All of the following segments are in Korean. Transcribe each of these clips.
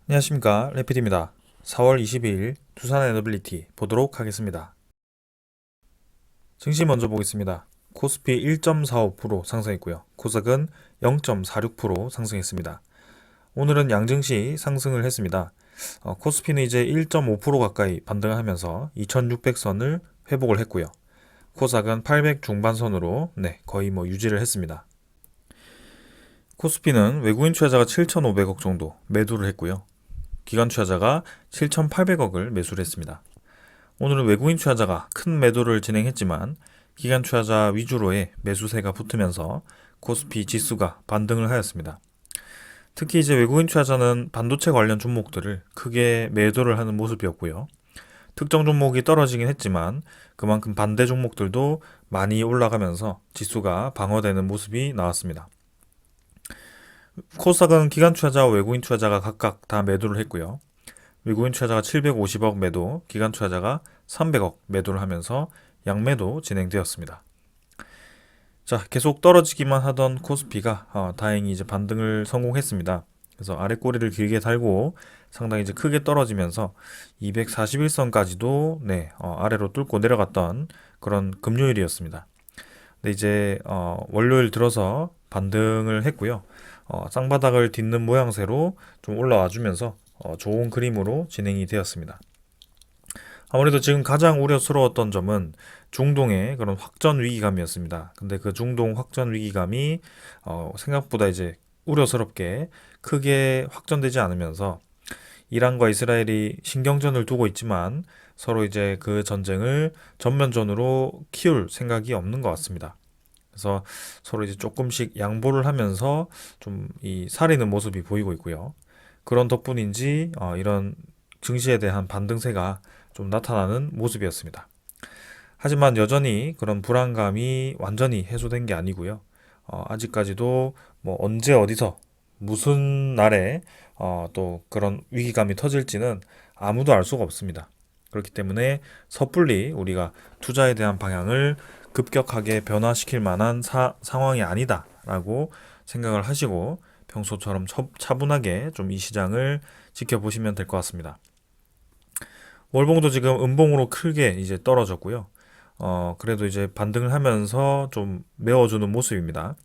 안녕하십니까, 레피드입니다. 4월 22일 두산 에너빌리티 보도록 하겠습니다. 증시 먼저 보겠습니다. 코스피 1.45% 상승했고요. 코스닥은 0.46% 상승했습니다. 오늘은 양증시 상승을 했습니다. 코스피는 이제 1.5% 가까이 반등하면서 2600선을 회복을 했고요. 코스닥은 800 중반선으로 거의 유지를 했습니다. 코스피는 외국인 투자자가 7,500억 정도 매도를 했고요. 기관 투자자가 7,800억을 매수를 했습니다. 오늘은 외국인 투자자가 큰 매도를 진행했지만 기관 투자자 위주로의 매수세가 붙으면서 코스피 지수가 반등을 하였습니다. 특히 이제 외국인 투자자는 반도체 관련 종목들을 크게 매도를 하는 모습이었고요. 특정 종목이 떨어지긴 했지만 그만큼 반대 종목들도 많이 올라가면서 지수가 방어되는 모습이 나왔습니다. 코스닥은 기관 투자자와 외국인 투자자가 각각 다 매도를 했고요. 외국인 투자자가 750억 매도, 기관 투자자가 300억 매도를 하면서 양매도 진행되었습니다. 자, 계속 떨어지기만 하던 코스피가 다행히 이제 반등을 성공했습니다. 그래서 아래 꼬리를 길게 달고 상당히 이제 크게 떨어지면서 241선까지도 아래로 뚫고 내려갔던 그런 금요일이었습니다. 근데 이제 월요일 들어서 반등을 했고요. 쌍바닥을 딛는 모양새로 좀 올라와 주면서 좋은 그림으로 진행이 되었습니다. 아무래도 지금 가장 우려스러웠던 점은 중동의 그런 확전 위기감이었습니다. 근데 그 중동 확전 위기감이 생각보다 이제 우려스럽게 크게 확전되지 않으면서 이란과 이스라엘이 신경전을 두고 있지만 서로 이제 그 전쟁을 전면전으로 키울 생각이 없는 것 같습니다. 그래서 서로 이제 조금씩 양보를 하면서 좀 이 사리는 모습이 보이고 있고요. 그런 덕분인지 이런 증시에 대한 반등세가 좀 나타나는 모습이었습니다. 하지만 여전히 그런 불안감이 완전히 해소된 게 아니고요. 아직까지도 뭐 언제 어디서 무슨 날에 또 그런 위기감이 터질지는 아무도 알 수가 없습니다. 그렇기 때문에 섣불리 우리가 투자에 대한 방향을 급격하게 변화시킬 만한 상황이 아니다라고 생각을 하시고 평소처럼 차분하게 좀 이 시장을 지켜보시면 될 것 같습니다. 월봉도 지금 음봉으로 크게 이제 떨어졌고요. 그래도 이제 반등을 하면서 좀 메워주는 모습입니다.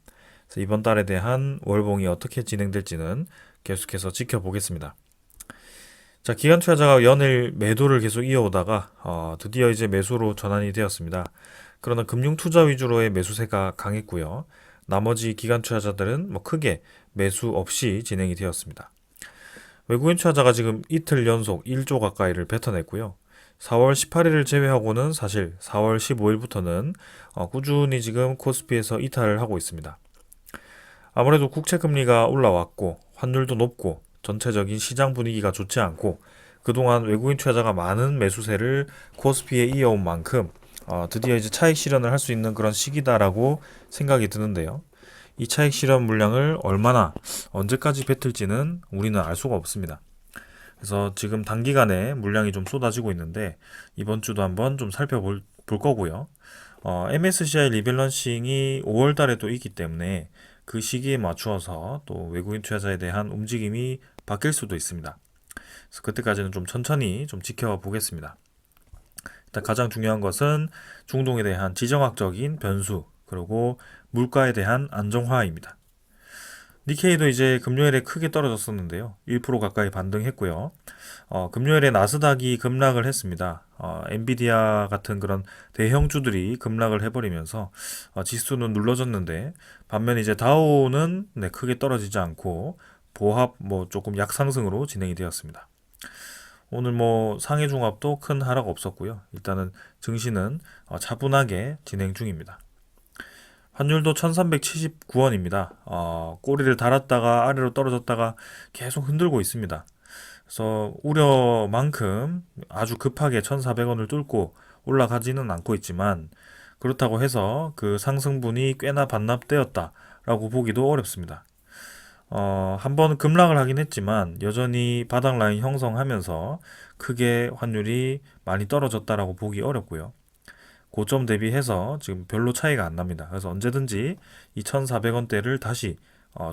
그래서 이번 달에 대한 월봉이 어떻게 진행될지는 계속해서 지켜보겠습니다. 자, 기관 투자자가 연일 매도를 계속 이어오다가 드디어 이제 매수로 전환이 되었습니다. 그러나 금융 투자 위주로의 매수세가 강했고요. 나머지 기관 투자자들은 뭐 크게 매수 없이 진행이 되었습니다. 외국인 투자자가 지금 이틀 연속 1조 가까이를 뱉어냈고요. 4월 18일을 제외하고는 사실 4월 15일부터는 꾸준히 지금 코스피에서 이탈을 하고 있습니다. 아무래도 국채금리가 올라왔고 환율도 높고 전체적인 시장 분위기가 좋지 않고 그동안 외국인 투자자가 많은 매수세를 코스피에 이어온 만큼 드디어 이제 차익 실현을 할 수 있는 그런 시기다라고 생각이 드는데요. 이 차익 실현 물량을 얼마나 언제까지 뱉을지는 우리는 알 수가 없습니다. 그래서 지금 단기간에 물량이 좀 쏟아지고 있는데 이번 주도 한번 좀 살펴볼 거고요. MSCI 리밸런싱이 5월 달에 또 있기 때문에 그 시기에 맞추어서 또 외국인 투자자에 대한 움직임이 바뀔 수도 있습니다. 그래서 그때까지는 좀 천천히 좀 지켜보겠습니다. 일단 가장 중요한 것은 중동에 대한 지정학적인 변수 그리고 물가에 대한 안정화입니다. 니케이도 이제 금요일에 크게 떨어졌었는데요. 1% 가까이 반등했고요. 금요일에 나스닥이 급락을 했습니다. 엔비디아 같은 그런 대형주들이 급락을 해버리면서 지수는 눌러졌는데 반면 이제 다우는 크게 떨어지지 않고 보합 뭐 조금 약상승으로 진행이 되었습니다. 오늘 뭐 상해 종합도 큰 하락 없었고요. 일단은 증시는 차분하게 진행 중입니다. 환율도 1379원입니다. 꼬리를 달았다가 아래로 떨어졌다가 계속 흔들고 있습니다. 그래서 우려만큼 아주 급하게 1400원을 뚫고 올라가지는 않고 있지만 그렇다고 해서 그 상승분이 꽤나 반납되었다라고 보기도 어렵습니다. 한번 급락을 하긴 했지만 여전히 바닥 라인 형성하면서 크게 환율이 많이 떨어졌다라고 보기 어렵고요. 고점 대비해서 지금 별로 차이가 안 납니다. 그래서 언제든지 이 1,400원대를 다시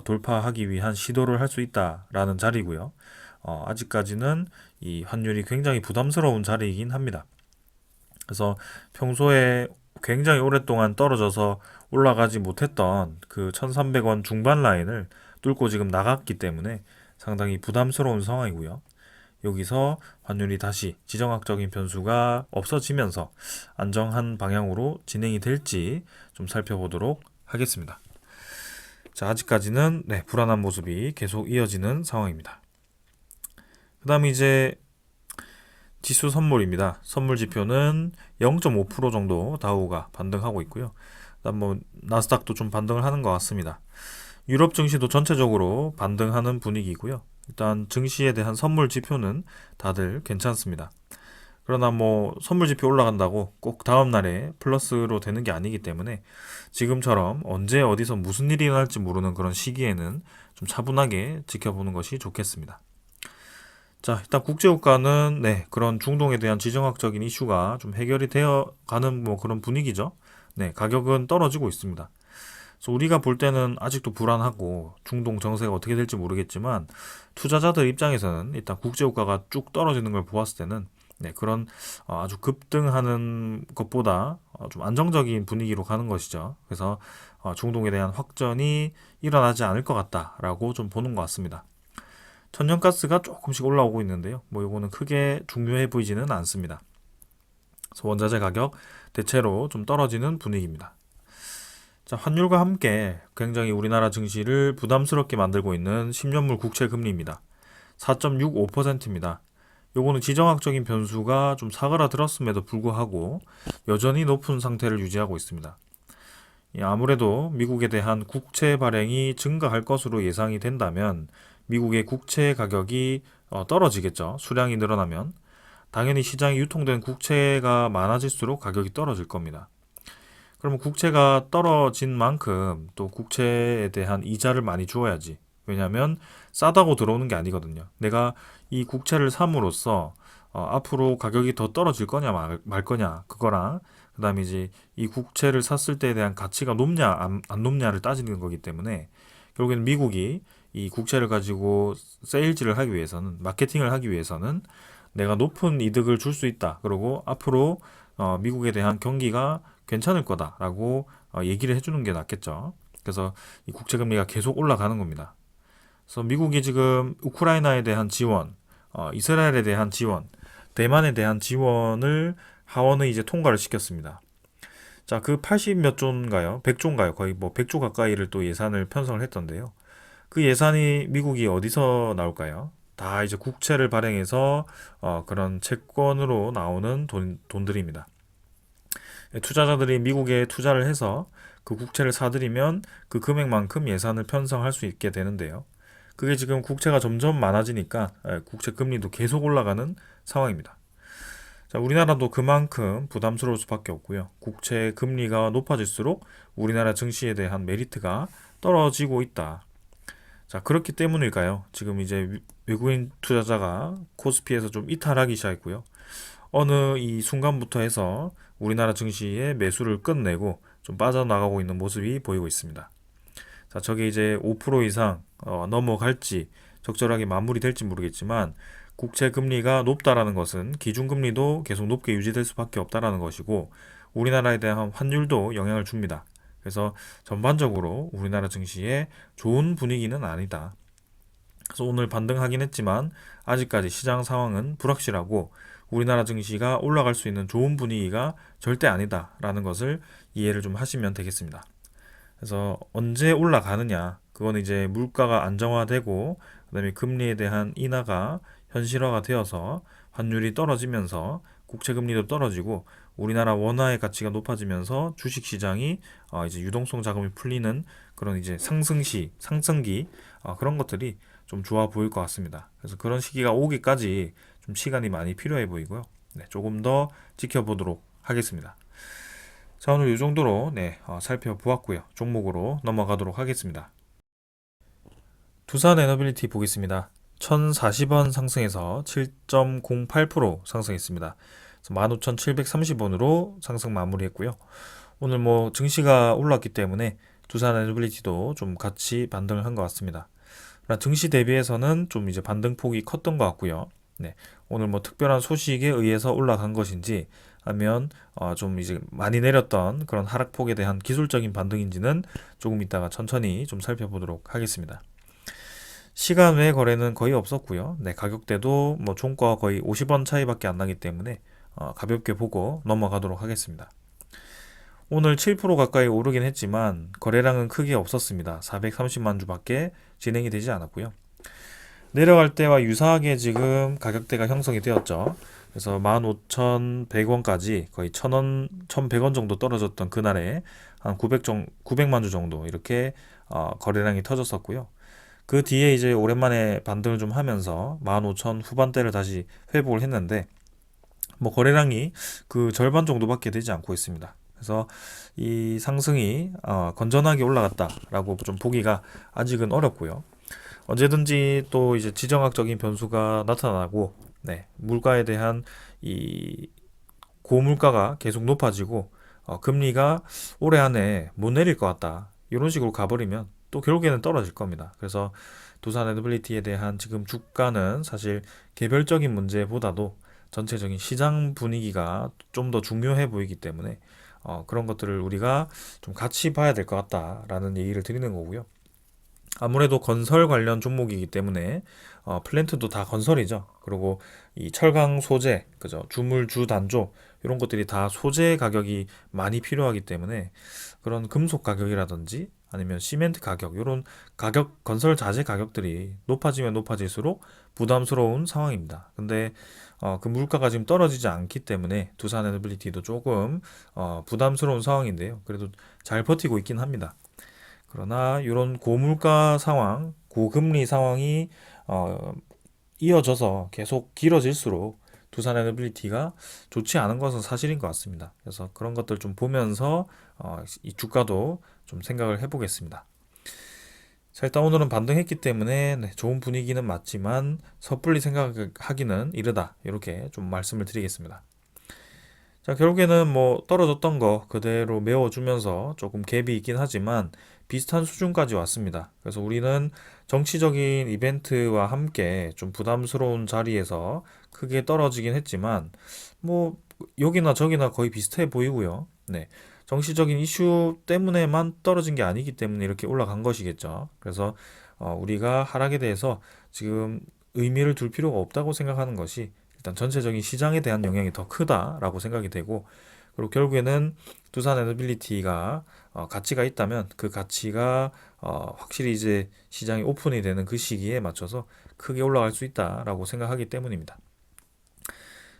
돌파하기 위한 시도를 할 수 있다라는 자리고요. 아직까지는 이 환율이 굉장히 부담스러운 자리이긴 합니다. 그래서 평소에 굉장히 오랫동안 떨어져서 올라가지 못했던 그 1300원 중반 라인을 뚫고 지금 나갔기 때문에 상당히 부담스러운 상황이고요. 여기서 환율이 다시 지정학적인 변수가 없어지면서 안정한 방향으로 진행이 될지 좀 살펴보도록 하겠습니다. 자, 아직까지는 불안한 모습이 계속 이어지는 상황입니다. 그 다음에 이제 지수 선물입니다. 선물 지표는 0.5% 정도 다우가 반등하고 있고요. 그다음 나스닥도 좀 반등을 하는 것 같습니다. 유럽 증시도 전체적으로 반등하는 분위기고요. 일단 증시에 대한 선물 지표는 다들 괜찮습니다. 그러나 선물 지표 올라간다고 꼭 다음 날에 플러스로 되는 게 아니기 때문에 지금처럼 언제 어디서 무슨 일이 일어날지 모르는 그런 시기에는 좀 차분하게 지켜보는 것이 좋겠습니다. 자, 일단 국제유가는 그런 중동에 대한 지정학적인 이슈가 좀 해결이 되어 가는 그런 분위기죠. 가격은 떨어지고 있습니다. 그래서 우리가 볼 때는 아직도 불안하고 중동 정세가 어떻게 될지 모르겠지만 투자자들 입장에서는 일단 국제유가가 쭉 떨어지는 걸 보았을 때는 그런 아주 급등하는 것보다 좀 안정적인 분위기로 가는 것이죠. 그래서 중동에 대한 확전이 일어나지 않을 것 같다라고 좀 보는 것 같습니다. 천연가스가 조금씩 올라오고 있는데요. 이거는 크게 중요해 보이지는 않습니다. 그래서 원자재 가격 대체로 좀 떨어지는 분위기입니다. 자, 환율과 함께 굉장히 우리나라 증시를 부담스럽게 만들고 있는 10년물 국채 금리입니다. 4.65%입니다. 요거는 지정학적인 변수가 좀 사그라들었음에도 불구하고 여전히 높은 상태를 유지하고 있습니다. 아무래도 미국에 대한 국채 발행이 증가할 것으로 예상이 된다면 미국의 국채 가격이 떨어지겠죠. 수량이 늘어나면 당연히 시장에 유통된 국채가 많아질수록 가격이 떨어질 겁니다. 그러면 국채가 떨어진 만큼 또 국채에 대한 이자를 많이 주어야지. 왜냐하면 싸다고 들어오는 게 아니거든요. 내가 이 국채를 삼으로써 앞으로 가격이 더 떨어질 거냐 말 거냐 그거랑 그 다음에 이제 이 국채를 샀을 때에 대한 가치가 높냐 안 높냐를 따지는 거기 때문에 결국에는 미국이 이 국채를 가지고 세일즈를 하기 위해서는 마케팅을 하기 위해서는 내가 높은 이득을 줄 수 있다. 그리고 앞으로 미국에 대한 경기가 괜찮을 거다라고 얘기를 해주는 게 낫겠죠. 그래서 이 국채 금리가 계속 올라가는 겁니다. 그래서 미국이 지금 우크라이나에 대한 지원, 이스라엘에 대한 지원, 대만에 대한 지원을 하원의 이제 통과를 시켰습니다. 자, 그 80 몇 조인가요? 100조인가요? 거의 100조 가까이를 또 예산을 편성을 했던데요. 그 예산이 미국이 어디서 나올까요? 다 이제 국채를 발행해서 그런 채권으로 나오는 돈들입니다. 투자자들이 미국에 투자를 해서 그 국채를 사들이면 그 금액만큼 예산을 편성할 수 있게 되는데요. 그게 지금 국채가 점점 많아지니까 국채 금리도 계속 올라가는 상황입니다. 자, 우리나라도 그만큼 부담스러울 수밖에 없고요. 국채 금리가 높아질수록 우리나라 증시에 대한 메리트가 떨어지고 있다. 자, 그렇기 때문일까요? 지금 이제 외국인 투자자가 코스피에서 좀 이탈하기 시작했고요. 어느 이 순간부터 해서 우리나라 증시의 매수를 끝내고 좀 빠져나가고 있는 모습이 보이고 있습니다. 자, 저게 이제 5% 이상 넘어갈지 적절하게 마무리될지 모르겠지만 국채 금리가 높다라는 것은 기준금리도 계속 높게 유지될 수밖에 없다라는 것이고 우리나라에 대한 환율도 영향을 줍니다. 그래서 전반적으로 우리나라 증시에 좋은 분위기는 아니다. 그래서 오늘 반등하긴 했지만 아직까지 시장 상황은 불확실하고 우리나라 증시가 올라갈 수 있는 좋은 분위기가 절대 아니다라는 것을 이해를 좀 하시면 되겠습니다. 그래서 언제 올라가느냐, 그거는 이제 물가가 안정화되고 그다음에 금리에 대한 인하가 현실화가 되어서 환율이 떨어지면서 국채 금리도 떨어지고 우리나라 원화의 가치가 높아지면서 주식 시장이 이제 유동성 자금이 풀리는 그런 이제 상승기 그런 것들이 좀 좋아 보일 것 같습니다. 그래서 그런 시기가 오기까지 좀 시간이 많이 필요해 보이고요. 조금 더 지켜보도록 하겠습니다. 자, 오늘 이 정도로 살펴보았고요. 종목으로 넘어가도록 하겠습니다. 두산 에너빌리티 보겠습니다. 1040원 상승해서 7.08% 상승했습니다. 15,730원으로 상승 마무리했고요. 오늘 증시가 올랐기 때문에 두산 에너빌리티도 좀 같이 반등을 한 것 같습니다. 증시 대비해서는 좀 이제 반등폭이 컸던 것 같고요. 네, 오늘 뭐 특별한 소식에 의해서 올라간 것인지 아니면 좀 이제 많이 내렸던 그런 하락폭에 대한 기술적인 반등인지는 조금 이따가 천천히 좀 살펴보도록 하겠습니다. 시간 외 거래는 거의 없었고요. 네, 가격대도 뭐 종가 거의 50원 차이밖에 안 나기 때문에 가볍게 보고 넘어가도록 하겠습니다. 오늘 7% 가까이 오르긴 했지만 거래량은 크게 없었습니다. 430만 주밖에 진행이 되지 않았고요. 내려갈 때와 유사하게 지금 가격대가 형성이 되었죠. 그래서 15,100원까지 거의 1,000원, 1,100원 정도 떨어졌던 그날에 한 900만 주 정도 이렇게 거래량이 터졌었고요. 그 뒤에 이제 오랜만에 반등을 좀 하면서 15,000 후반대를 다시 회복을 했는데 뭐 거래량이 그 절반 정도밖에 되지 않고 있습니다. 그래서 이 상승이 건전하게 올라갔다라고 좀 보기가 아직은 어렵고요. 언제든지 또 이제 지정학적인 변수가 나타나고, 네, 물가에 대한 이 고물가가 계속 높아지고 금리가 올해 안에 못 내릴 것 같다. 이런 식으로 가버리면 또 결국에는 떨어질 겁니다. 그래서 두산 에너빌리티에 대한 지금 주가는 사실 개별적인 문제보다도 전체적인 시장 분위기가 좀 더 중요해 보이기 때문에 그런 것들을 우리가 좀 같이 봐야 될 것 같다라는 얘기를 드리는 거고요. 아무래도 건설 관련 종목이기 때문에 플랜트도 다 건설이죠. 그리고 이 철강 소재, 그죠? 주물, 주, 단조 이런 것들이 다 소재 가격이 많이 필요하기 때문에 그런 금속 가격이라든지 아니면 시멘트 가격 이런 가격 건설 자재 가격들이 높아지면 높아질수록 부담스러운 상황입니다. 근데 그 물가가 지금 떨어지지 않기 때문에 두산 에너빌리티도 조금 부담스러운 상황인데요. 그래도 잘 버티고 있긴 합니다. 그러나 이런 고물가 상황, 고금리 상황이 이어져서 계속 길어질수록 두산 에너빌리티가 좋지 않은 것은 사실인 것 같습니다. 그래서 그런 것들 좀 보면서 이 주가도 좀 생각을 해보겠습니다. 자, 일단 오늘은 반등했기 때문에 네, 좋은 분위기는 맞지만 섣불리 생각하기는 이르다. 이렇게 좀 말씀을 드리겠습니다. 자, 결국에는 뭐 떨어졌던 거 그대로 메워주면서 조금 갭이 있긴 하지만 비슷한 수준까지 왔습니다. 그래서 우리는 정치적인 이벤트와 함께 좀 부담스러운 자리에서 크게 떨어지긴 했지만 뭐 여기나 저기나 거의 비슷해 보이고요. 네. 정치적인 이슈 때문에만 떨어진 게 아니기 때문에 이렇게 올라간 것이겠죠. 그래서 우리가 하락에 대해서 지금 의미를 둘 필요가 없다고 생각하는 것이 일단 전체적인 시장에 대한 영향이 더 크다라고 생각이 되고 그리고 결국에는 두산 에너빌리티가 가치가 있다면 그 가치가 확실히 이제 시장이 오픈이 되는 그 시기에 맞춰서 크게 올라갈 수 있다라고 생각하기 때문입니다.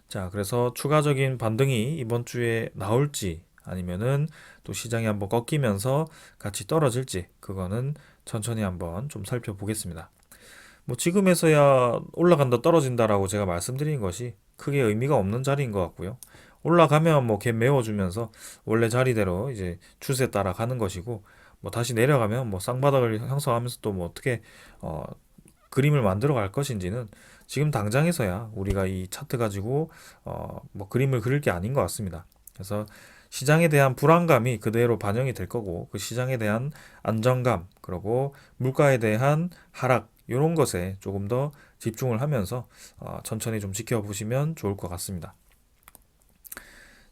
자, 그래서 추가적인 반등이 이번 주에 나올지 아니면은 또 시장이 한번 꺾이면서 같이 떨어질지 그거는 천천히 한번 좀 살펴보겠습니다. 뭐 지금에서야 올라간다 떨어진다라고 제가 말씀드린 것이 크게 의미가 없는 자리인 것 같고요. 올라가면 뭐 갭 메워주면서 원래 자리대로 이제 추세 따라 가는 것이고 뭐 다시 내려가면 뭐 쌍바닥을 형성하면서 또 뭐 어떻게 그림을 만들어 갈 것인지는 지금 당장에서야 우리가 이 차트 가지고 뭐 그림을 그릴 게 아닌 것 같습니다. 그래서 시장에 대한 불안감이 그대로 반영이 될 거고 그 시장에 대한 안정감 그리고 물가에 대한 하락 이런 것에 조금 더 집중을 하면서 천천히 좀 지켜보시면 좋을 것 같습니다.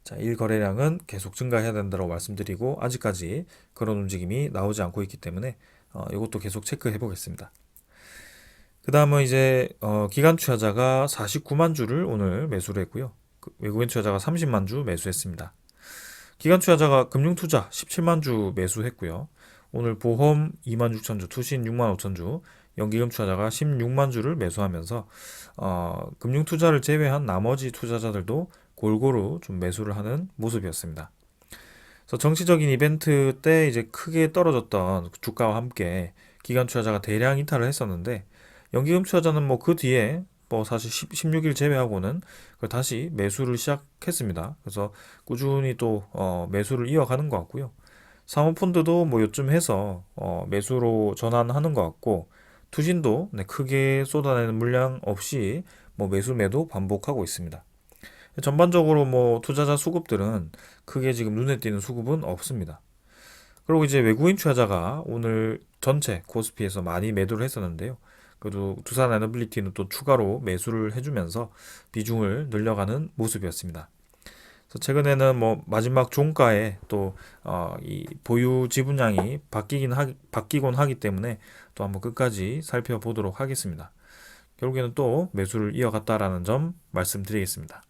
자, 일 거래량은 계속 증가해야 된다고 말씀드리고 아직까지 그런 움직임이 나오지 않고 있기 때문에 이것도 계속 체크해 보겠습니다. 그 다음은 이제 기관 투자자가 49만 주를 오늘 매수를 했고요. 외국인 투자자가 30만 주 매수했습니다. 기관 투자자가 금융 투자 17만 주 매수했고요. 오늘 보험 2만 6천 주, 투신 6만 5천 주, 연기금 투자자가 16만 주를 매수하면서 금융 투자를 제외한 나머지 투자자들도 골고루 좀 매수를 하는 모습이었습니다. 그래서 정치적인 이벤트 때 이제 크게 떨어졌던 주가와 함께 기관 투자자가 대량 이탈을 했었는데 연기금 투자자는 뭐 그 뒤에 뭐 사실 16일 제외하고는 다시 매수를 시작했습니다. 그래서 꾸준히 또 매수를 이어가는 것 같고요. 사모펀드도 뭐 요쯤 해서 매수로 전환하는 것 같고 투신도 네, 크게 쏟아내는 물량 없이 뭐 매수 매도 반복하고 있습니다. 전반적으로 뭐 투자자 수급들은 크게 지금 눈에 띄는 수급은 없습니다. 그리고 이제 외국인 투자자가 오늘 전체 코스피에서 많이 매도를 했었는데요. 그래도 두산 에너빌리티는 또 추가로 매수를 해주면서 비중을 늘려가는 모습이었습니다. 그래서 최근에는 뭐 마지막 종가에 또 이 보유 지분량이 바뀌곤 하기 때문에 또 한번 끝까지 살펴보도록 하겠습니다. 결국에는 또 매수를 이어갔다라는 점 말씀드리겠습니다.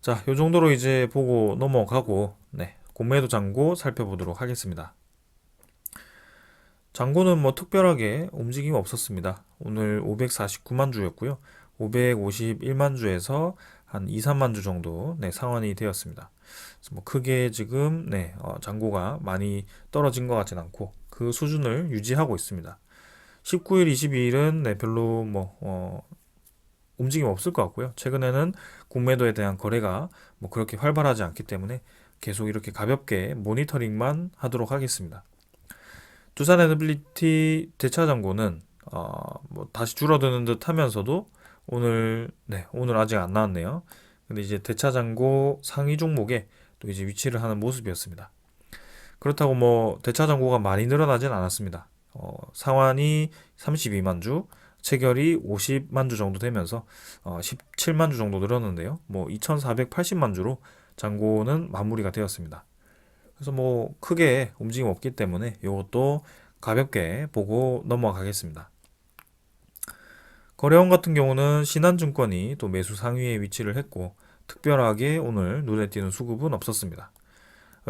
자, 요 정도로 이제 보고 넘어가고, 네, 공매도 잔고 살펴보도록 하겠습니다. 잔고는 뭐 특별하게 움직임이 없었습니다. 오늘 549만 주였고요. 551만 주에서 한 2, 3만 주 정도 네, 상환이 되었습니다. 그래서 뭐 크게 지금 네, 잔고가 많이 떨어진 것 같진 않고 그 수준을 유지하고 있습니다. 19일, 22일은 네, 별로 뭐 움직임 없을 것 같고요. 최근에는 공매도에 대한 거래가 뭐 그렇게 활발하지 않기 때문에 계속 이렇게 가볍게 모니터링만 하도록 하겠습니다. 두산 에너빌리티 대차 잔고는 뭐 다시 줄어드는 듯 하면서도 오늘 아직 안 나왔네요. 근데 이제 대차 잔고 상위 종목에 또 이제 위치를 하는 모습이었습니다. 그렇다고 뭐 대차 잔고가 많이 늘어나진 않았습니다. 상환이 32만 주, 체결이 50만 주 정도 되면서 17만 주 정도 늘었는데요. 뭐 2,480만 주로 잔고는 마무리가 되었습니다. 그래서 뭐 크게 움직임 없기 때문에 이것도 가볍게 보고 넘어가겠습니다. 거래원 같은 경우는 신한증권이 또 매수 상위에 위치를 했고 특별하게 오늘 눈에 띄는 수급은 없었습니다.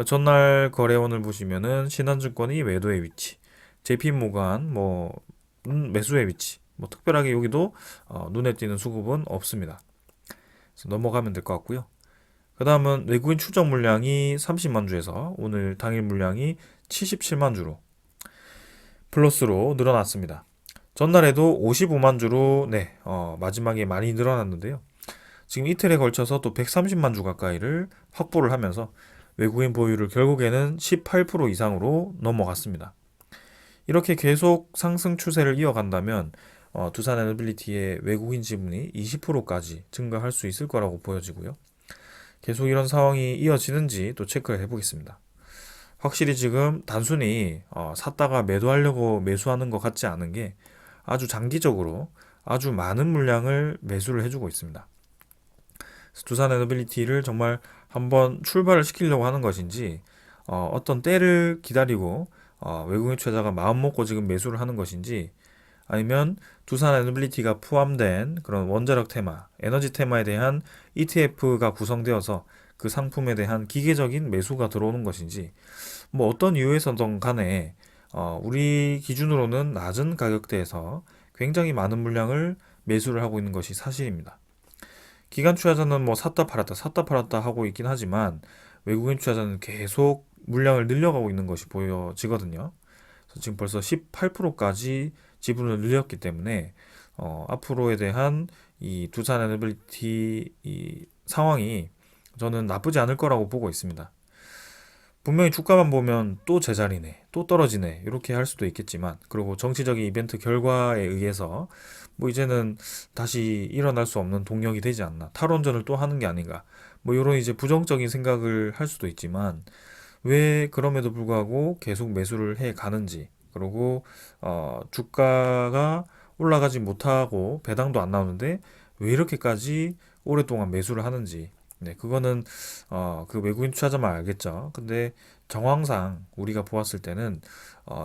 전날 거래원을 보시면은 신한증권이 매도의 위치, JP모간 뭐 매수의 위치, 뭐 특별하게 여기도 눈에 띄는 수급은 없습니다. 그래서 넘어가면 될 것 같고요. 그 다음은 외국인 추적 물량이 30만 주에서 오늘 당일 물량이 77만 주로 플러스로 늘어났습니다. 전날에도 55만 주로 네, 마지막에 많이 늘어났는데요. 지금 이틀에 걸쳐서 또 130만 주 가까이를 확보를 하면서 외국인 보유를 결국에는 18% 이상으로 넘어갔습니다. 이렇게 계속 상승 추세를 이어간다면 두산 에너빌리티의 외국인 지분이 20%까지 증가할 수 있을 거라고 보여지고요. 계속 이런 상황이 이어지는지 또 체크를 해보겠습니다. 확실히 지금 단순히 샀다가 매도하려고 매수하는 것 같지 않은 게 아주 장기적으로 아주 많은 물량을 매수를 해주고 있습니다. 두산 에너빌리티를 정말 한번 출발을 시키려고 하는 것인지 어떤 때를 기다리고 외국인 투자자가 마음 먹고 지금 매수를 하는 것인지 아니면 두산 에너빌리티가 포함된 그런 원자력 테마, 에너지 테마에 대한 ETF가 구성되어서 그 상품에 대한 기계적인 매수가 들어오는 것인지 뭐 어떤 이유에서든 간에 우리 기준으로는 낮은 가격대에서 굉장히 많은 물량을 매수를 하고 있는 것이 사실입니다. 기관 투자자는 뭐 샀다 팔았다 하고 있긴 하지만 외국인 투자자는 계속 물량을 늘려가고 있는 것이 보여지거든요. 그래서 지금 벌써 18%까지 지분을 늘렸기 때문에 앞으로에 대한 이 두산 에너빌리티 이 상황이 저는 나쁘지 않을 거라고 보고 있습니다. 분명히 주가만 보면 또 제자리네, 또 떨어지네, 이렇게 할 수도 있겠지만, 그리고 정치적인 이벤트 결과에 의해서, 뭐 이제는 다시 일어날 수 없는 동력이 되지 않나, 탈원전을 또 하는 게 아닌가, 뭐 이런 이제 부정적인 생각을 할 수도 있지만, 왜 그럼에도 불구하고 계속 매수를 해 가는지, 그리고, 주가가 올라가지 못하고 배당도 안 나오는데, 왜 이렇게까지 오랫동안 매수를 하는지, 네, 그거는 그 외국인 투자자만 알겠죠. 근데 정황상 우리가 보았을 때는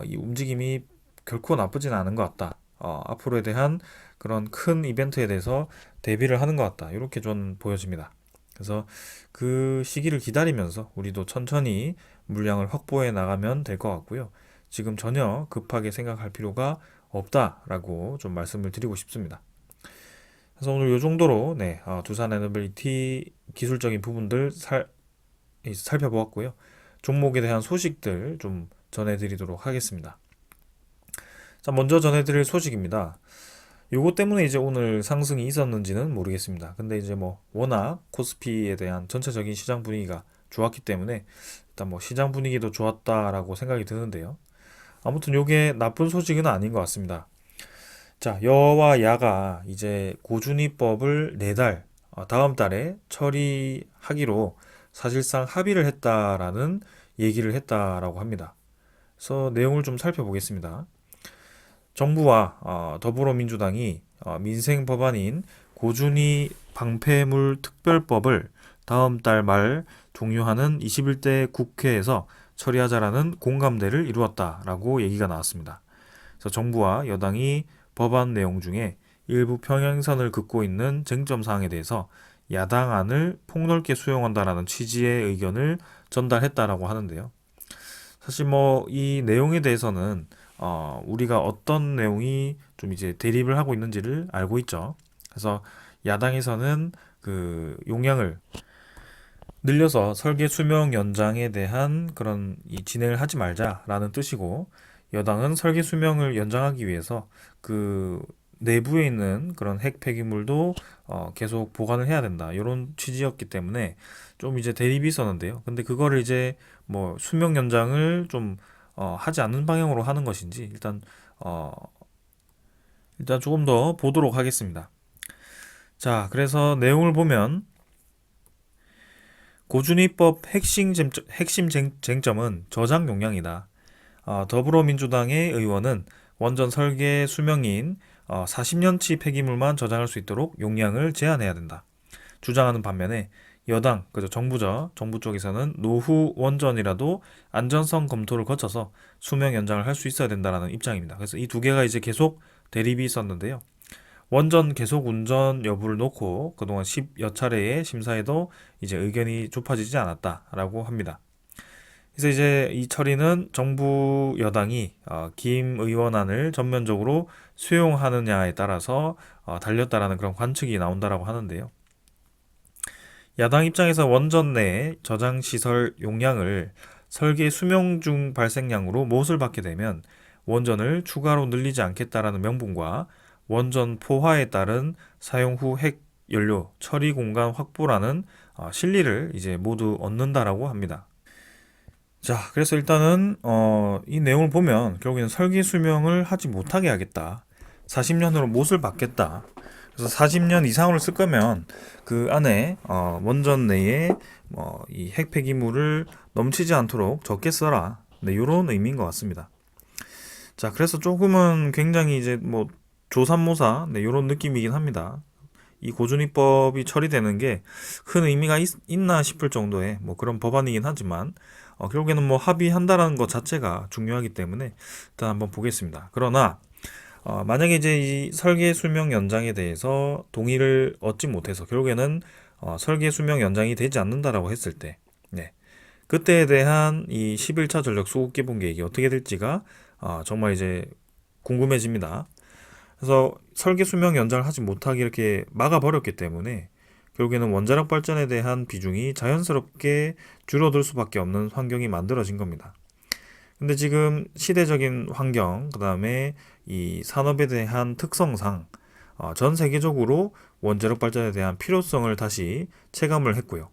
이 움직임이 결코 나쁘진 않은 것 같다. 앞으로에 대한 그런 큰 이벤트에 대해서 대비를 하는 것 같다. 이렇게 좀 보여집니다. 그래서 그 시기를 기다리면서 우리도 천천히 물량을 확보해 나가면 될 것 같고요. 지금 전혀 급하게 생각할 필요가 없다라고 좀 말씀을 드리고 싶습니다. 그래서 오늘 이 정도로 네, 두산 에너빌리티 기술적인 부분들 살펴보았고요. 종목에 대한 소식들 좀 전해드리도록 하겠습니다. 자, 먼저 전해드릴 소식입니다. 요거 때문에 이제 오늘 상승이 있었는지는 모르겠습니다. 근데 이제 뭐 워낙 코스피에 대한 전체적인 시장 분위기가 좋았기 때문에 일단 뭐 시장 분위기도 좋았다라고 생각이 드는데요. 아무튼 요게 나쁜 소식은 아닌 것 같습니다. 자, 여와 야가 이제 고준위법을 내달, 다음 달에 처리하기로 사실상 합의를 했다라는 얘기를 했다라고 합니다. 그래서 내용을 좀 살펴보겠습니다. 정부와 더불어민주당이 민생 법안인 고준위 방패물 특별법을 다음 달 말 종료하는 21대 국회에서 처리하자라는 공감대를 이루었다라고 얘기가 나왔습니다. 그래서 정부와 여당이 법안 내용 중에 일부 평행선을 긋고 있는 쟁점 사항에 대해서 야당안을 폭넓게 수용한다라는 취지의 의견을 전달했다라고 하는데요. 사실 뭐 이 내용에 대해서는 우리가 어떤 내용이 좀 이제 대립을 하고 있는지를 알고 있죠. 그래서 야당에서는 그 용량을 늘려서 설계 수명 연장에 대한 그런 이 진행을 하지 말자라는 뜻이고, 여당은 설계 수명을 연장하기 위해서 그 내부에 있는 그런 핵 폐기물도 계속 보관을 해야 된다, 이런 취지였기 때문에 좀 이제 대립이 있었는데요. 근데 그거를 이제 뭐 수명 연장을 좀 하지 않는 방향으로 하는 것인지 어, 일단 조금 더 보도록 하겠습니다. 자, 그래서 내용을 보면 고준위법 핵심 쟁점은 저장 용량이다. 더불어민주당의 의원은 원전 설계 수명인 40년치 폐기물만 저장할 수 있도록 용량을 제한해야 된다, 주장하는 반면에 여당, 그죠, 정부 쪽에서는 노후 원전이라도 안전성 검토를 거쳐서 수명 연장을 할 수 있어야 된다라는 입장입니다. 그래서 이 두 개가 이제 계속 대립이 있었는데요. 원전 계속 운전 여부를 놓고 그동안 10여 차례의 심사에도 이제 의견이 좁혀지지 않았다라고 합니다. 그래서 이제 이 처리는 정부 여당이 김 의원안을 전면적으로 수용하느냐에 따라서 달렸다라는 그런 관측이 나온다라고 하는데요. 야당 입장에서 원전 내 저장 시설 용량을 설계 수명 중 발생량으로 못을 받게 되면 원전을 추가로 늘리지 않겠다라는 명분과 원전 포화에 따른 사용 후 핵 연료 처리 공간 확보라는 실리를 이제 모두 얻는다라고 합니다. 자, 그래서 일단은 이 내용을 보면 결국에는 설계 수명을 하지 못하게 하겠다, 40년으로 못을 받겠다. 그래서 40년 이상으로 쓸 거면 그 안에 원전 내에 이 핵 폐기물을 넘치지 않도록 적게 써라, 네, 이런 의미인 것 같습니다. 자, 그래서 조금은 굉장히 이제 뭐 조삼모사, 네, 이런 느낌이긴 합니다. 이 고준위법이 처리되는 게 큰 의미가 있나 싶을 정도의 뭐 그런 법안이긴 하지만 결국에는 뭐 합의한다라는 것 자체가 중요하기 때문에 일단 한번 보겠습니다. 그러나 만약에 이제 이 설계 수명 연장에 대해서 동의를 얻지 못해서 결국에는 설계 수명 연장이 되지 않는다라고 했을 때, 네, 그때에 대한 이 11차 전력 수급 개본 계획이 어떻게 될지가 정말 이제 궁금해집니다. 그래서 설계 수명 연장을 하지 못하게 이렇게 막아버렸기 때문에 결국에는 원자력 발전에 대한 비중이 자연스럽게 줄어들 수밖에 없는 환경이 만들어진 겁니다. 근데 지금 시대적인 환경, 그 다음에 이 산업에 대한 특성상 전 세계적으로 원자력 발전에 대한 필요성을 다시 체감을 했고요.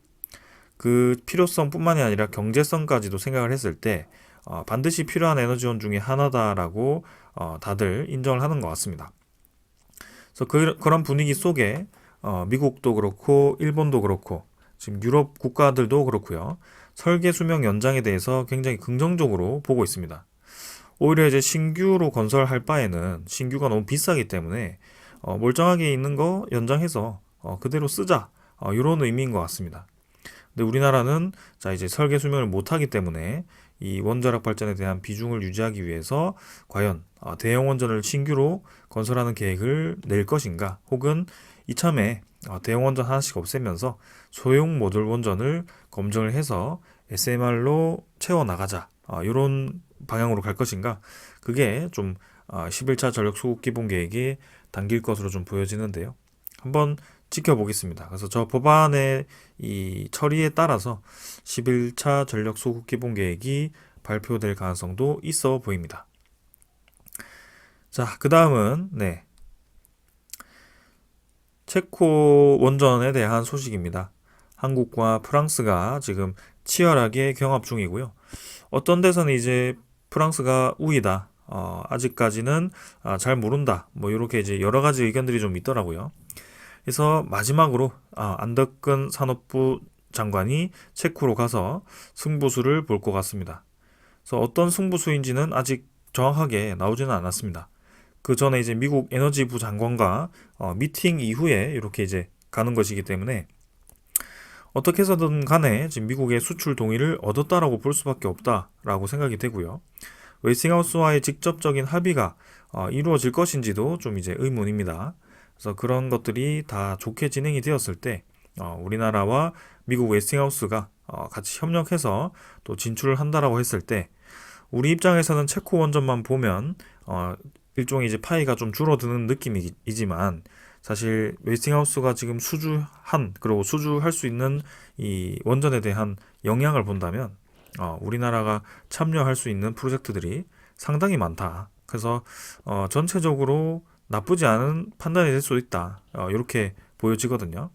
그 필요성뿐만이 아니라 경제성까지도 생각을 했을 때 반드시 필요한 에너지원 중에 하나다라고 다들 인정을 하는 것 같습니다. 그래서 그런 분위기 속에 미국도 그렇고 일본도 그렇고 지금 유럽 국가들도 그렇고요, 설계 수명 연장에 대해서 굉장히 긍정적으로 보고 있습니다. 오히려 이제 신규로 건설할 바에는 신규가 너무 비싸기 때문에 멀쩡하게 있는 거 연장해서 그대로 쓰자, 이런 의미인 것 같습니다. 근데 우리나라는 자 이제 설계 수명을 못하기 때문에 이 원자력 발전에 대한 비중을 유지하기 위해서 과연 대형 원전을 신규로 건설하는 계획을 낼 것인가, 혹은 이참에 대형 원전 하나씩 없애면서 소형 모듈 원전을 검증을 해서 SMR로 채워나가자, 이런 방향으로 갈 것인가, 그게 좀 11차 전력 수급 기본 계획에 담길 것으로 좀 보여지는데요. 한번 지켜보겠습니다. 그래서 저 법안의 이 처리에 따라서 11차 전력 수급 기본 계획이 발표될 가능성도 있어 보입니다. 자, 그 다음은 네, 체코 원전에 대한 소식입니다. 한국과 프랑스가 지금 치열하게 경합 중이고요. 어떤 데서는 이제 프랑스가 우위다, 아직까지는 잘 모른다, 뭐 이렇게 이제 여러 가지 의견들이 좀 있더라고요. 그래서 마지막으로 안덕근 산업부 장관이 체코로 가서 승부수를 볼 것 같습니다. 그래서 어떤 승부수인지는 아직 정확하게 나오지는 않았습니다. 그 전에 이제 미국 에너지부 장관과 미팅 이후에 이렇게 이제 가는 것이기 때문에 어떻게 해서든 간에 지금 미국의 수출 동의를 얻었다라고 볼 수밖에 없다라고 생각이 되고요. 웨스팅하우스와의 직접적인 합의가 이루어질 것인지도 좀 이제 의문입니다. 그래서 그런 것들이 다 좋게 진행이 되었을 때 우리나라와 미국 웨스팅하우스가 같이 협력해서 또 진출을 한다라고 했을 때 우리 입장에서는 체코 원전만 보면 일종의 이제 파이가 좀 줄어드는 느낌이지만 사실 웨스팅하우스가 지금 수주한 그리고 수주할 수 있는 이 원전에 대한 영향을 본다면 우리나라가 참여할 수 있는 프로젝트들이 상당히 많다. 그래서 전체적으로 나쁘지 않은 판단이 될 수 있다. 이렇게 보여지거든요.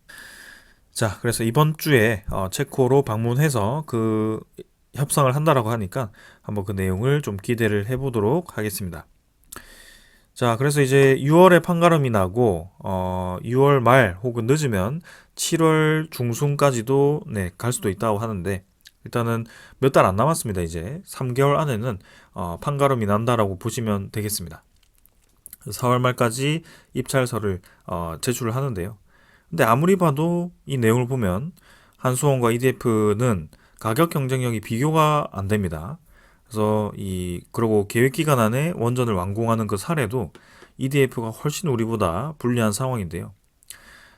자, 그래서 이번 주에 체코로 방문해서 그 협상을 한다라고 하니까 한번 그 내용을 좀 기대를 해보도록 하겠습니다. 자, 그래서 이제 6월에 판가름이 나고 6월 말 혹은 늦으면 7월 중순까지도 네, 갈 수도 있다고 하는데 일단은 몇 달 안 남았습니다. 이제 3개월 안에는 판가름이 난다라고 보시면 되겠습니다. 4월 말까지 입찰서를 제출을 하는데요. 근데 아무리 봐도 이 내용을 보면 한수원과 EDF는 가격 경쟁력이 비교가 안 됩니다. 그래서 그리고 계획 기간 안에 원전을 완공하는 그 사례도 EDF가 훨씬 우리보다 불리한 상황인데요.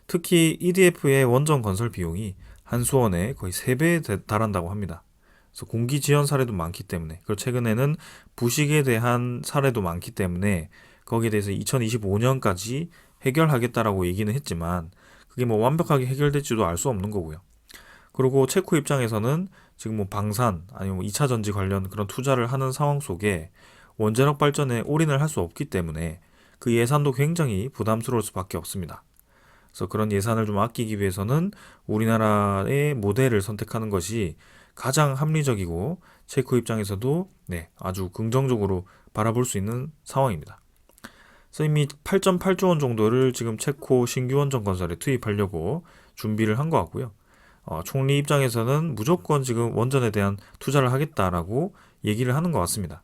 특히 EDF의 원전 건설 비용이 한수원의 거의 3배에 달한다고 합니다. 그래서 공기 지연 사례도 많기 때문에 그리고 최근에는 부식에 대한 사례도 많기 때문에 거기에 대해서 2025년까지 해결하겠다라고 얘기는 했지만 그게 뭐 완벽하게 해결될지도 알 수 없는 거고요. 그리고 체코 입장에서는 지금 뭐 방산 아니면 뭐 2차 전지 관련 그런 투자를 하는 상황 속에 원자력 발전에 올인을 할 수 없기 때문에 그 예산도 굉장히 부담스러울 수밖에 없습니다. 그래서 그런 예산을 좀 아끼기 위해서는 우리나라의 모델을 선택하는 것이 가장 합리적이고 체코 입장에서도 네, 아주 긍정적으로 바라볼 수 있는 상황입니다. 그래서 이미 8.8조 원 정도를 지금 체코 신규 원전 건설에 투입하려고 준비를 한 것 같고요. 총리 입장에서는 무조건 지금 원전에 대한 투자를 하겠다라고 얘기를 하는 것 같습니다.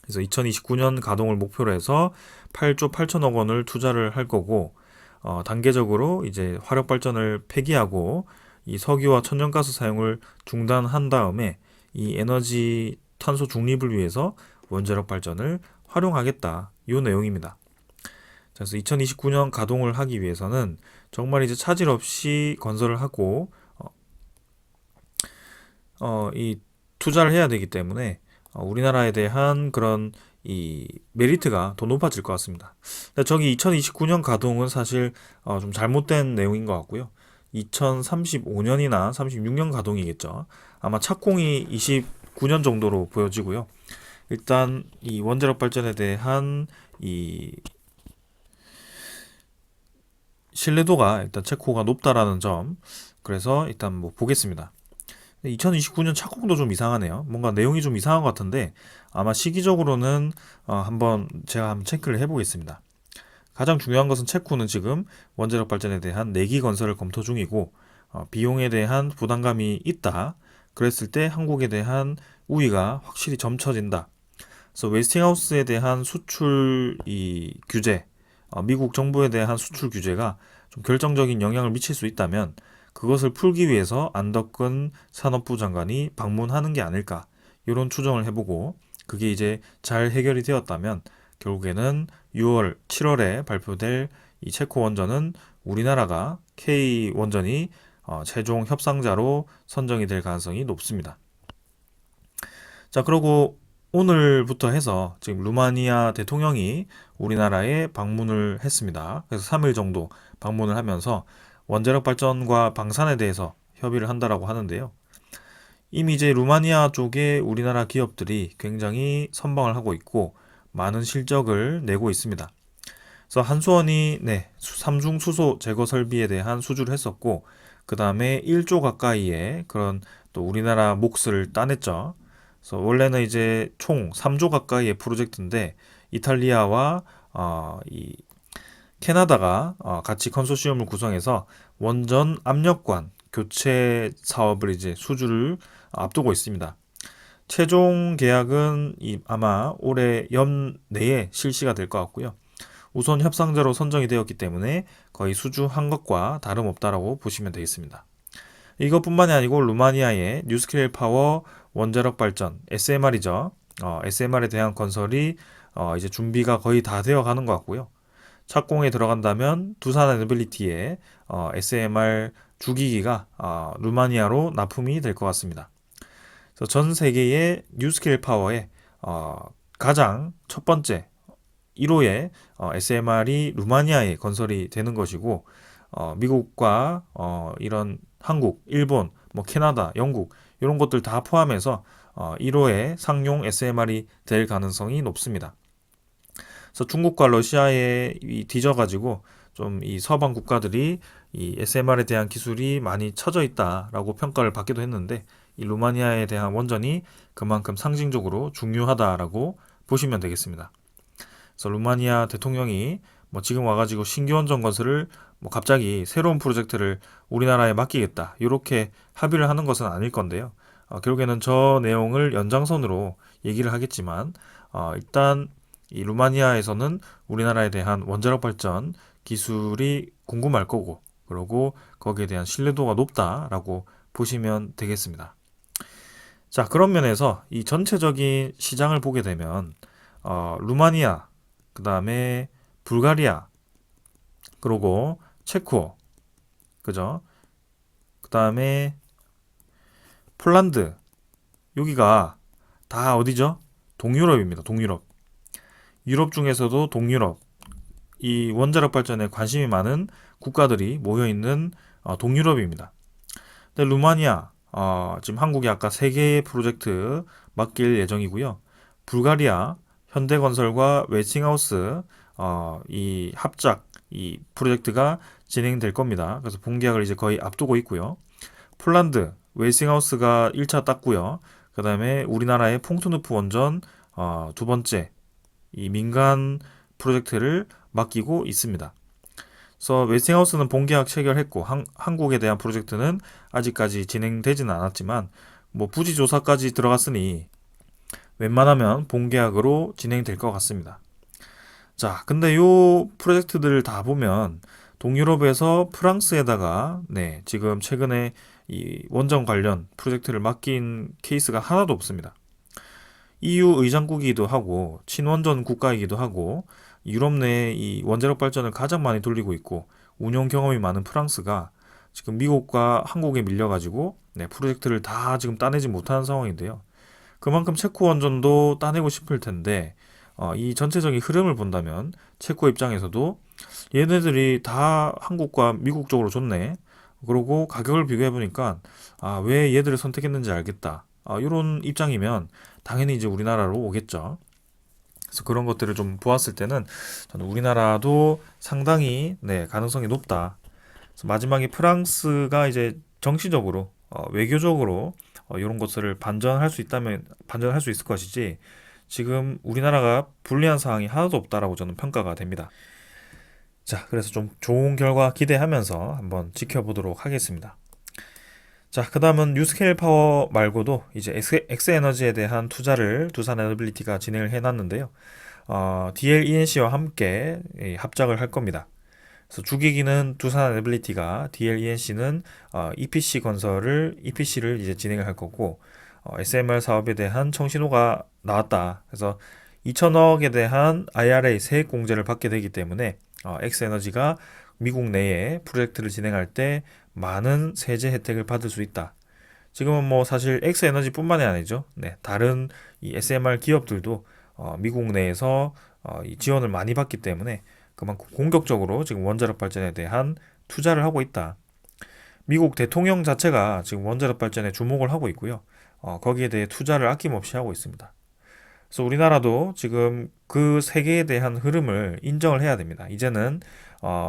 그래서 2029년 가동을 목표로 해서 8조 8천억 원을 투자를 할 거고 단계적으로 이제 화력 발전을 폐기하고 이 석유와 천연가스 사용을 중단한 다음에 이 에너지 탄소 중립을 위해서 원자력 발전을 활용하겠다. 이 내용입니다. 그래서 2029년 가동을 하기 위해서는 정말 이제 차질 없이 건설을 하고 이 투자를 해야 되기 때문에 우리나라에 대한 그런 이 메리트가 더 높아질 것 같습니다. 근데 저기 2029년 가동은 사실 좀 잘못된 내용인 것 같고요. 2035년이나 36년 가동이겠죠. 아마 착공이 29년 정도로 보여지고요. 일단 이 원자력 발전에 대한 이 신뢰도가 일단 체코가 높다라는 점. 그래서 일단 뭐 보겠습니다. 2029년 착공도 좀 이상하네요. 뭔가 내용이 좀 이상한 것 같은데 아마 시기적으로는 제가 한번 체크를 해보겠습니다. 가장 중요한 것은 체코는 지금 원자력 발전에 대한 내기 건설을 검토 중이고 비용에 대한 부담감이 있다. 그랬을 때 한국에 대한 우위가 확실히 점쳐진다. 그래서 웨스팅하우스에 대한 수출 규제, 미국 정부에 대한 수출 규제가 좀 결정적인 영향을 미칠 수 있다면 그것을 풀기 위해서 안덕근 산업부 장관이 방문하는 게 아닐까 이런 추정을 해보고 그게 이제 잘 해결이 되었다면 결국에는 6월, 7월에 발표될 이 체코 원전은 우리나라가 K 원전이 최종 협상자로 선정이 될 가능성이 높습니다. 자, 그리고 오늘부터 해서 지금 루마니아 대통령이 우리나라에 방문을 했습니다. 그래서 3일 정도 방문을 하면서 원자력 발전과 방산에 대해서 협의를 한다라고 하는데요. 이미 이제 루마니아 쪽에 우리나라 기업들이 굉장히 선방을 하고 있고 많은 실적을 내고 있습니다. 그래서 한수원이 삼중 수소 제거 설비에 대한 수주를 했었고 그 다음에 1조 가까이의 그런 또 우리나라 몫을 따냈죠. 그래서 원래는 이제 총 3조 가까이의 프로젝트인데 이탈리아와 이 캐나다가 같이 컨소시엄을 구성해서 원전 압력관 교체 사업을 이제 수주를 앞두고 있습니다. 최종 계약은 아마 올해 연내에 실시가 될 것 같고요. 우선 협상자로 선정이 되었기 때문에 거의 수주한 것과 다름없다라고 보시면 되겠습니다. 이것뿐만이 아니고 루마니아의 뉴스케일 파워 원자력 발전 SMR이죠. SMR에 대한 건설이 이제 준비가 거의 다 되어 가는 것 같고요. 착공에 들어간다면 두산 에너빌리티의 SMR 주기기가 루마니아로 납품이 될 것 같습니다. 그래서 전 세계의 뉴스케일 파워의 가장 첫 번째 1호의 SMR이 루마니아에 건설이 되는 것이고 미국과 이런 한국, 일본, 뭐 캐나다, 영국 이런 것들 다 포함해서 1호의 상용 SMR이 될 가능성이 높습니다. 그래서 중국과 러시아에 뒤져가지고 좀 이 서방 국가들이 이 SMR에 대한 기술이 많이 처져 있다라고 평가를 받기도 했는데 이 루마니아에 대한 원전이 그만큼 상징적으로 중요하다라고 보시면 되겠습니다. 그래서 루마니아 대통령이 뭐 지금 와가지고 신규 원전 건설을 뭐 갑자기 새로운 프로젝트를 우리나라에 맡기겠다 이렇게 합의를 하는 것은 아닐 건데요. 결국에는 저 내용을 연장선으로 얘기를 하겠지만 일단 이 루마니아에서는 우리나라에 대한 원자력 발전 기술이 궁금할 거고 그리고 거기에 대한 신뢰도가 높다라고 보시면 되겠습니다. 자, 그런 면에서 이 전체적인 시장을 보게 되면 루마니아, 그 다음에 불가리아, 그리고 체코, 그죠? 그 다음에 폴란드, 여기가 다 어디죠? 동유럽입니다. 동유럽. 유럽 중에서도 동유럽, 이 원자력 발전에 관심이 많은 국가들이 모여 있는 동유럽입니다. 근데 루마니아, 지금 한국이 아까 3개의 프로젝트 맡길 예정이고요. 불가리아, 현대건설과 웨스팅하우스 이 합작 이 프로젝트가 진행될 겁니다. 그래서 본계약을 이제 거의 앞두고 있고요. 폴란드, 웨스팅하우스가 1차 땄고요. 그 다음에 우리나라의 퐁투누프 원전 두 번째 이 민간 프로젝트를 맡기고 있습니다. 그래서 웨스팅하우스는 본계약 체결했고 한국에 대한 프로젝트는 아직까지 진행되지는 않았지만 뭐 부지 조사까지 들어갔으니 웬만하면 본계약으로 진행될 것 같습니다. 자, 근데 요 프로젝트들을 다 보면 동유럽에서 프랑스에다가 지금 최근에 이 원전 관련 프로젝트를 맡긴 케이스가 하나도 없습니다. EU 의장국이기도 하고 친원전 국가이기도 하고 유럽 내 이 원자력 발전을 가장 많이 돌리고 있고 운영 경험이 많은 프랑스가 지금 미국과 한국에 밀려가지고 프로젝트를 다 지금 따내지 못하는 상황인데요. 그만큼 체코 원전도 따내고 싶을 텐데 이 전체적인 흐름을 본다면 체코 입장에서도 얘네들이 다 한국과 미국 쪽으로 좋네. 그리고 가격을 비교해 보니까 왜 얘들을 선택했는지 알겠다. 이런 입장이면 당연히 이제 우리나라로 오겠죠. 그래서 그런 것들을 좀 보았을 때는 저는 우리나라도 상당히 가능성이 높다. 그래서 마지막에 프랑스가 이제 정치적으로 외교적으로 이런 것들을 반전할 수 있다면 반전할 수 있을 것이지 지금 우리나라가 불리한 상황이 하나도 없다라고 저는 평가가 됩니다. 자, 그래서 좀 좋은 결과 기대하면서 한번 지켜보도록 하겠습니다. 자, 그 다음은 뉴스케일 파워 말고도 이제 엑스에너지에 대한 투자를 두산 에너빌리티가 진행을 해놨는데요. DLENC와 함께 합작을 할 겁니다. 그래서 주기기는 두산 에너빌리티가, DLENC는 EPC를 이제 진행을 할 거고, SMR 사업에 대한 청신호가 나왔다. 그래서 2천억에 대한 IRA 세액 공제를 받게 되기 때문에 엑스에너지가 미국 내에 프로젝트를 진행할 때 많은 세제 혜택을 받을 수 있다. 지금은 뭐 사실 엑스에너지뿐만이 아니죠. 다른 이 SMR 기업들도 미국 내에서 이 지원을 많이 받기 때문에 그만큼 공격적으로 지금 원자력 발전에 대한 투자를 하고 있다. 미국 대통령 자체가 지금 원자력 발전에 주목을 하고 있고요. 거기에 대해 투자를 아낌없이 하고 있습니다. 그래서 우리나라도 지금 그 세계에 대한 흐름을 인정을 해야 됩니다. 이제는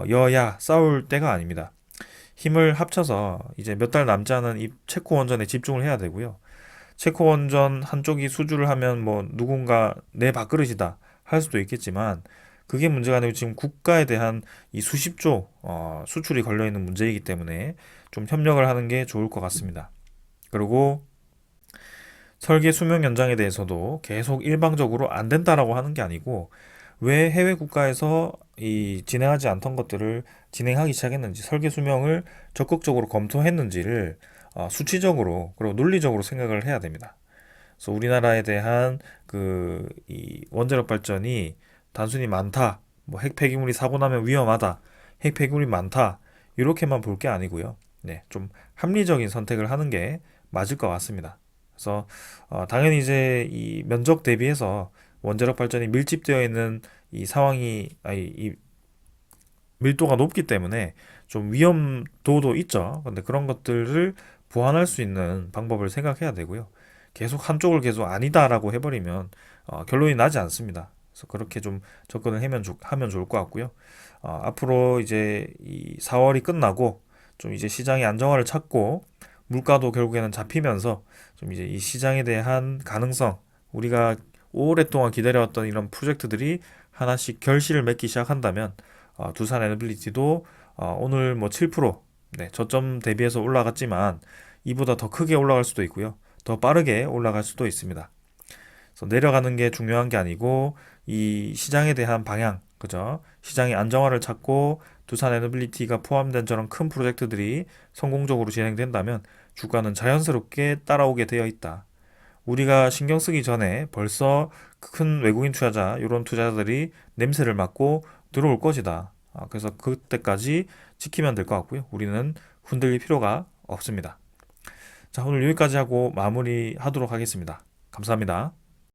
여야 싸울 때가 아닙니다. 힘을 합쳐서 이제 몇 달 남지 않은 이 체코 원전에 집중을 해야 되고요. 체코 원전 한쪽이 수주를 하면 뭐 누군가 내 밥그릇이다 할 수도 있겠지만 그게 문제가 아니고 지금 국가에 대한 이 수십조 수출이 걸려 있는 문제이기 때문에 좀 협력을 하는 게 좋을 것 같습니다. 그리고 설계 수명 연장에 대해서도 계속 일방적으로 안 된다라고 하는 게 아니고 왜 해외 국가에서 이 진행하지 않던 것들을 진행하기 시작했는지 설계 수명을 적극적으로 검토했는지를 수치적으로 그리고 논리적으로 생각을 해야 됩니다. 그래서 우리나라에 대한 그 이 원자력 발전이 단순히 많다, 뭐 핵 폐기물이 사고 나면 위험하다, 핵 폐기물이 많다 이렇게만 볼 게 아니고요. 네, 좀 합리적인 선택을 하는 게 맞을 것 같습니다. 그래서 당연히 이제 이 면적 대비해서 원자력 발전이 밀집되어 있는 이 상황이 이 밀도가 높기 때문에 좀 위험도도 있죠. 근데 그런 것들을 보완할 수 있는 방법을 생각해야 되고요. 계속 한쪽을 계속 아니다라고 해버리면 결론이 나지 않습니다. 그래서 그렇게 좀 접근을 하면 좋을 것 같고요. 앞으로 이제 이 4월이 끝나고 좀 이제 시장이 안정화를 찾고 물가도 결국에는 잡히면서 좀 이제 이 시장에 대한 가능성, 우리가 오랫동안 기다려왔던 이런 프로젝트들이 하나씩 결실을 맺기 시작한다면 두산 에너빌리티도 오늘 뭐 7%, 네, 저점 대비해서 올라갔지만 이보다 더 크게 올라갈 수도 있고요. 더 빠르게 올라갈 수도 있습니다. 그래서 내려가는 게 중요한 게 아니고 이 시장에 대한 방향, 그죠? 시장의 안정화를 찾고 두산 에너빌리티가 포함된 저런 큰 프로젝트들이 성공적으로 진행된다면 주가는 자연스럽게 따라오게 되어 있다. 우리가 신경 쓰기 전에 벌써 큰 외국인 투자자, 이런 투자자들이 냄새를 맡고 들어올 것이다. 그래서 그때까지 지키면 될 것 같고요. 우리는 흔들릴 필요가 없습니다. 자, 오늘 여기까지 하고 마무리하도록 하겠습니다. 감사합니다.